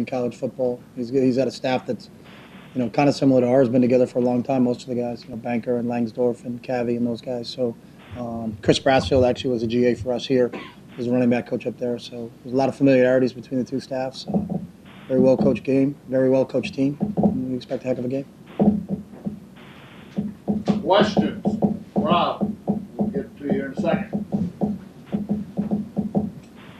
in college football. He's got a staff that's kind of similar to ours, been together for a long time. Most of the guys, Banker and Langsdorf and Cavi and those guys. So Chris Brassfield actually was a GA for us here. He was a running back coach up there. So there's a lot of familiarities between the two staffs. Very well coached game, very well coached team. And we expect a heck of a game. Questions? Rob, we'll get to you in a second.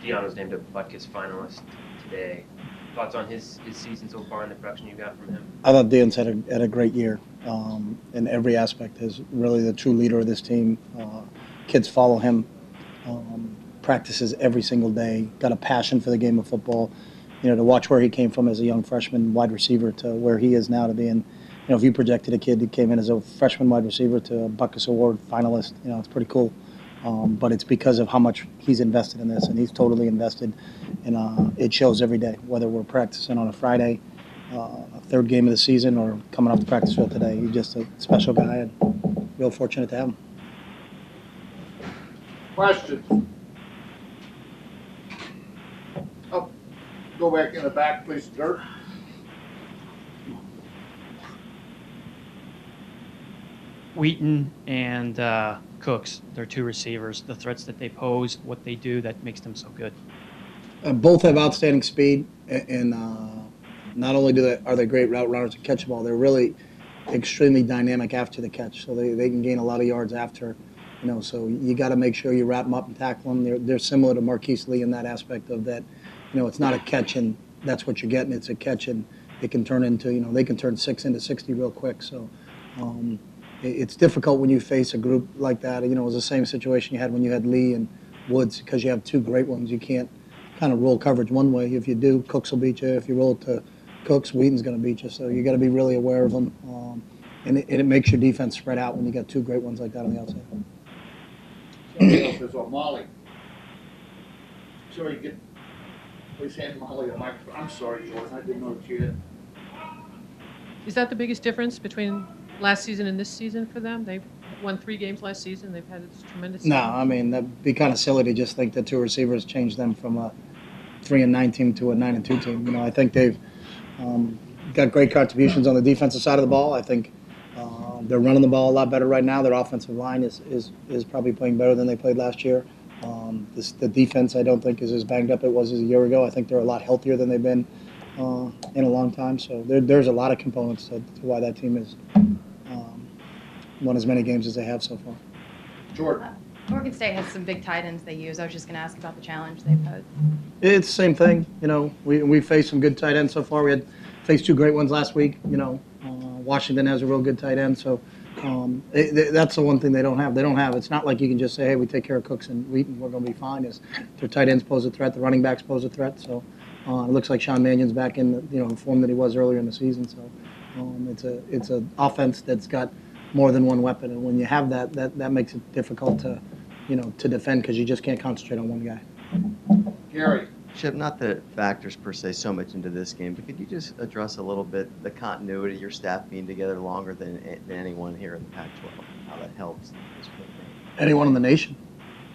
Deion was named a Butkus finalist today. Thoughts on his season so far and the production you got from him? I thought Deion's had a great year in every aspect. Is really the true leader of this team. Kids follow him. Practices every single day. Got a passion for the game of football. To watch where he came from as a young freshman wide receiver to where he is now to being, if you projected a kid that came in as a freshman wide receiver to a Butkus Award finalist, it's pretty cool. But it's because of how much he's invested in this, and he's totally invested, and it shows every day, whether we're practicing on a Friday, a third game of the season, or coming off the practice field today. He's just a special guy, and real fortunate to have him. Questions? Oh, go back in the back, please, Dirk. Wheaton and Cooks, they're two receivers. The threats that they pose, what they do, that makes them so good. Both have outstanding speed, and not only are they great route runners and catch the ball, they're really extremely dynamic after the catch. So they can gain a lot of yards after, So you got to make sure you wrap them up and tackle them. They're similar to Marquise Lee in that aspect of that. It's not a catch and that's what you're getting. It's a catch and it can turn into they can turn 6 into 60 real quick. So. It's difficult when you face a group like that. It was the same situation you had when you had Lee and Woods because you have two great ones. You can't kind of roll coverage one way. If you do, Cooks will beat you. If you roll it to Cooks, Wheaton's going to beat you. So you got to be really aware of them. And it makes your defense spread out when you got two great ones like that on the outside. Somebody else is on Molly. Sorry, please hand Molly a microphone. I'm sorry, Jordan. I didn't know that you had. Is that the biggest difference between last season and this season for them? They've won 3 games last season. They've had this tremendous. No, I mean that'd be kind of silly to just think that two receivers changed them from a 3-9 team to a 9-2 team. I think they've got great contributions on the defensive side of the ball. I think they're running the ball a lot better right now. Their offensive line is probably playing better than they played last year. The defense I don't think is as banged up it was as a year ago. I think they're a lot healthier than they've been in a long time. So there's a lot of components to why that team is. Won as many games as they have so far. Jordan. Oregon State has some big tight ends they use. I was just going to ask about the challenge they've had. It's the same thing. We faced some good tight ends so far. We had faced 2 great ones last week. Washington has a real good tight end. So that's the one thing they don't have. It's not like you can just say, hey, we take care of Cooks and Wheaton, we're going to be fine. Their tight ends pose a threat. The running backs pose a threat. So it looks like Sean Mannion's back in the form that he was earlier in the season. So it's an offense that's got more than one weapon, and when you have that makes it difficult to defend because you just can't concentrate on one guy. Gary. Chip, not that it factors per se so much into this game, but could you just address a little bit the continuity, your staff being together longer than anyone here in the Pac-12, how that helps this game? Anyone in the nation.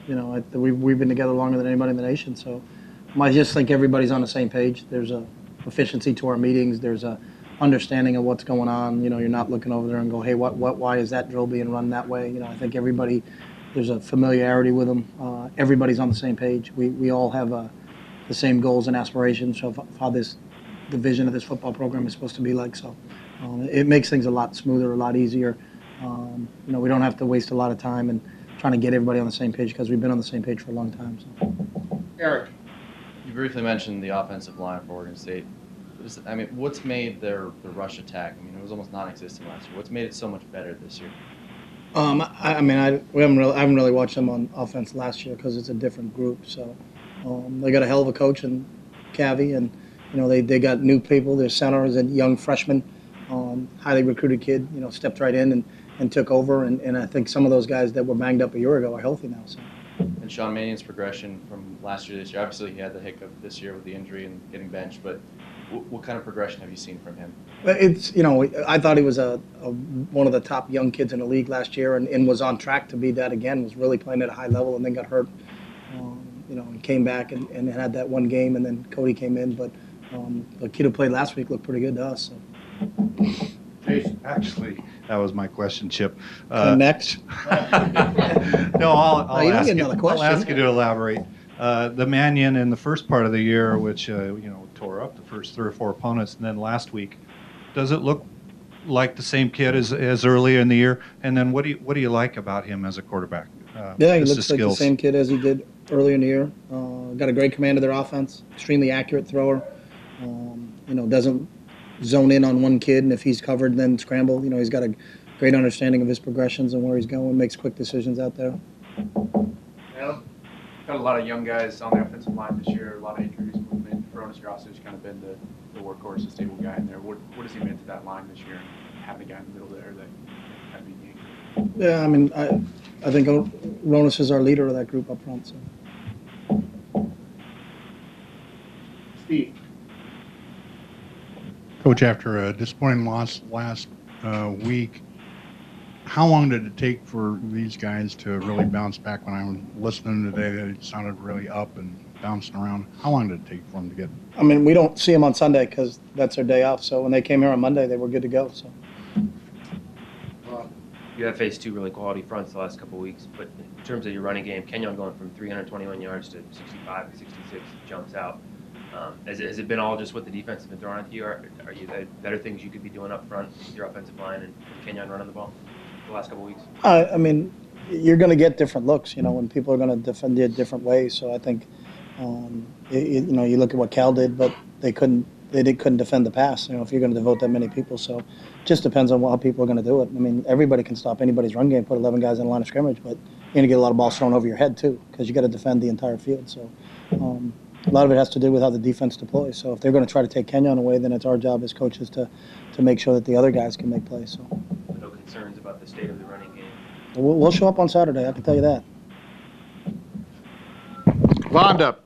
We've been together longer than anybody in the nation, so I just think everybody's on the same page. There's a efficiency to our meetings. There's a understanding of what's going on. You're not looking over there and go, hey, why is that drill being run that way? I think there's a familiarity with them. Everybody's on the same page. We all have the same goals and aspirations of how the vision of this football program is supposed to be like. So it makes things a lot smoother, a lot easier. We don't have to waste a lot of time and trying to get everybody on the same page because we've been on the same page for a long time. So. Eric. You briefly mentioned the offensive line for Oregon State. What's made the rush attack? It was almost non-existent last year. What's made it so much better this year? I haven't really watched them on offense last year because it's a different group. So they got a hell of a coach in Cavi, and they got new people. Their center is a young freshman, highly recruited kid. Stepped right in and took over. And I think some of those guys that were banged up a year ago are healthy now. So. And Sean Mannion's progression from last year to this year. Obviously, he had the hiccup this year with the injury and getting benched, but what kind of progression have you seen from him? It's I thought he was one of the top young kids in the league last year, and was on track to be that again. Was really playing at a high level, and then got hurt. And came back and had that one game, and then Cody came in. But The kid who played last week looked pretty good to us. So. Jason. Actually, that was my question, Chip. Next. No, Oh, you don't get another I'll question. ask you to elaborate. The Mannion in the first part of the year, which tore up the first 3 or 4 opponents, and then last week, does it look like the same kid as earlier in the year? And then what do you like about him as a quarterback? Yeah, he Just looks his like the skills. same kid as he did earlier in the year. Got a great command of their offense. Extremely accurate thrower. Doesn't zone in on one kid, and if he's covered, then scramble. He's got a great understanding of his progressions and where he's going. Makes quick decisions out there. Adam? Got a lot of young guys on the offensive line this year, a lot of injuries movement. Veronis Graci's kind of been the workhorse, the stable guy in there. What has he meant to that line this year? And having a guy in the middle there that kind of be the anchor? Yeah, I mean, I think Ronas is our leader of that group up front. So. Steve. Coach, after a disappointing loss last week, how long did it take for these guys to really bounce back? When I was listening today, they sounded really up and bouncing around. How long did it take for them to get? I mean, we don't see them on Sunday because that's their day off. So when they came here on Monday, they were good to go. So. You have faced 2 really quality fronts the last couple of weeks, but in terms of your running game, Kenyon going from 321 yards to 65 to 66 jumps out. Has it been all just what the defense has been throwing at you? Are you better things you could be doing up front with your offensive line and Kenyon running the ball the last couple of weeks? I mean, you're going to get different looks, when people are going to defend you different ways. So I think, you look at what Cal did, but they couldn't defend the pass. If you're going to devote that many people, so it just depends on how people are going to do it. I mean, everybody can stop anybody's run game, put 11 guys in the line of scrimmage, but you're going to get a lot of balls thrown over your head too, because you got to defend the entire field. So. A lot of it has to do with how the defense deploys. So if they're going to try to take Kenyon away, then it's our job as coaches to make sure that the other guys can make plays. So No concerns about the state of the running game. we'll show up on Saturday. I can tell you that. Vonda,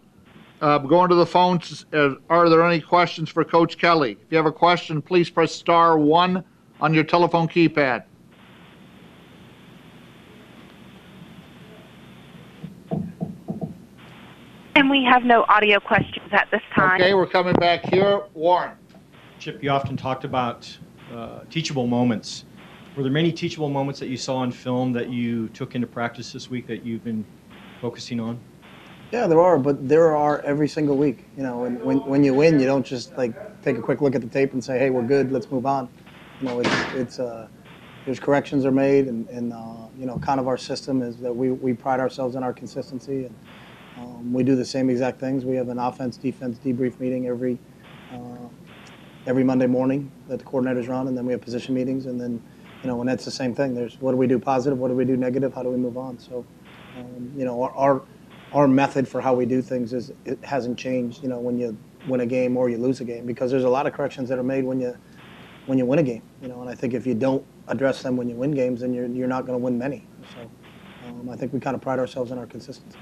going to the phones. Are there any questions for Coach Kelly? If you have a question, please press *1 on your telephone keypad. And we have no audio questions at this time. Okay, we're coming back here. Warren. Chip, you often talked about teachable moments. Were there many teachable moments that you saw on film that you took into practice this week that you've been focusing on? Yeah, there are, but there are every single week. And when you win, you don't just take a quick look at the tape and say, "Hey, we're good. Let's move on." There's corrections are made, and kind of our system is that we pride ourselves in our consistency, and we do the same exact things. We have an offense-defense debrief meeting every Monday morning that the coordinators run, and then we have position meetings, and then and that's the same thing. There's what do we do positive, what do we do negative, how do we move on? So our method for how we do things it hasn't changed. When you win a game or you lose a game, because there's a lot of corrections that are made when you win a game. And I think if you don't address them when you win games, then you're not going to win many. So I think we kind of pride ourselves in our consistency.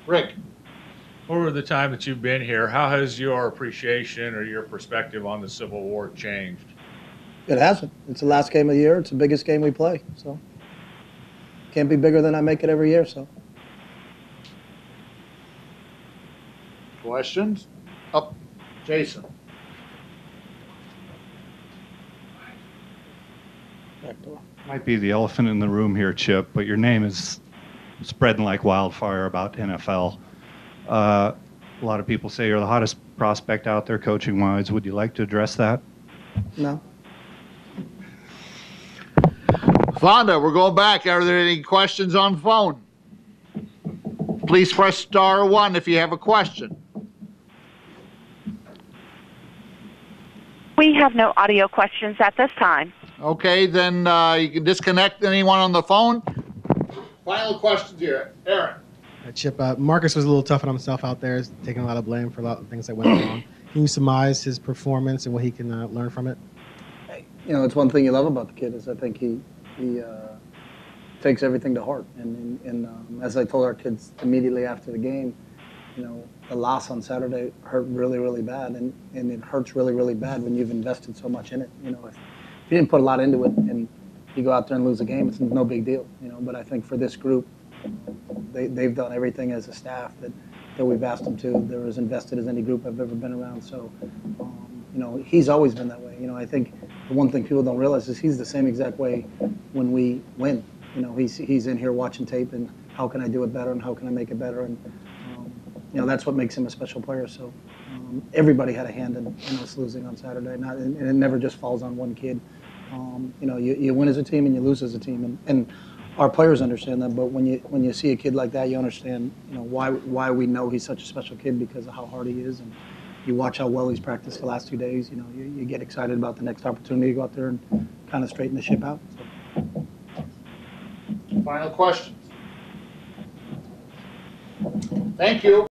Rick. Over the time that you've been here, how has your appreciation or your perspective on the Civil War changed? It hasn't. It's the last game of the year. It's the biggest game we play. So can't be bigger than I make it every year. So. Questions? Up, Jason. Back door. Might be the elephant in the room here, Chip, but your name is spreading like wildfire about NFL. A lot of people say you're the hottest prospect out there coaching-wise. Would you like to address that? No. Vonda, we're going back. Are there any questions on the phone? Please press *1 if you have a question. We have no audio questions at this time. Okay, then you can disconnect anyone on the phone. Final questions here. Aaron. Chip, Marcus was a little tough on himself out there, taking a lot of blame for a lot of things that went wrong. Can you surmise his performance and what he can learn from it? It's one thing you love about the kid is I think he takes everything to heart. And as I told our kids immediately after the game, the loss on Saturday hurt really, really bad. And it hurts really, really bad when you've invested so much in it. If you didn't put a lot into it and you go out there and lose a game, it's no big deal. But I think for this group, they've done everything as a staff that that we've asked him to. They're as invested as any group I've ever been around. So, he's always been that way. I think the one thing people don't realize is he's the same exact way when we win. He's in here watching tape and how can I do it better and how can I make it better, and that's what makes him a special player. So everybody had a hand in us losing on Saturday, and it never just falls on one kid. You win as a team and you lose as a team, and our players understand that. But when you see a kid like that, you understand why we know he's such a special kid, because of how hard he is, and you watch how well he's practiced the last 2 days. You get excited about the next opportunity to go out there and kind of straighten the ship out. So. Final questions? Thank you.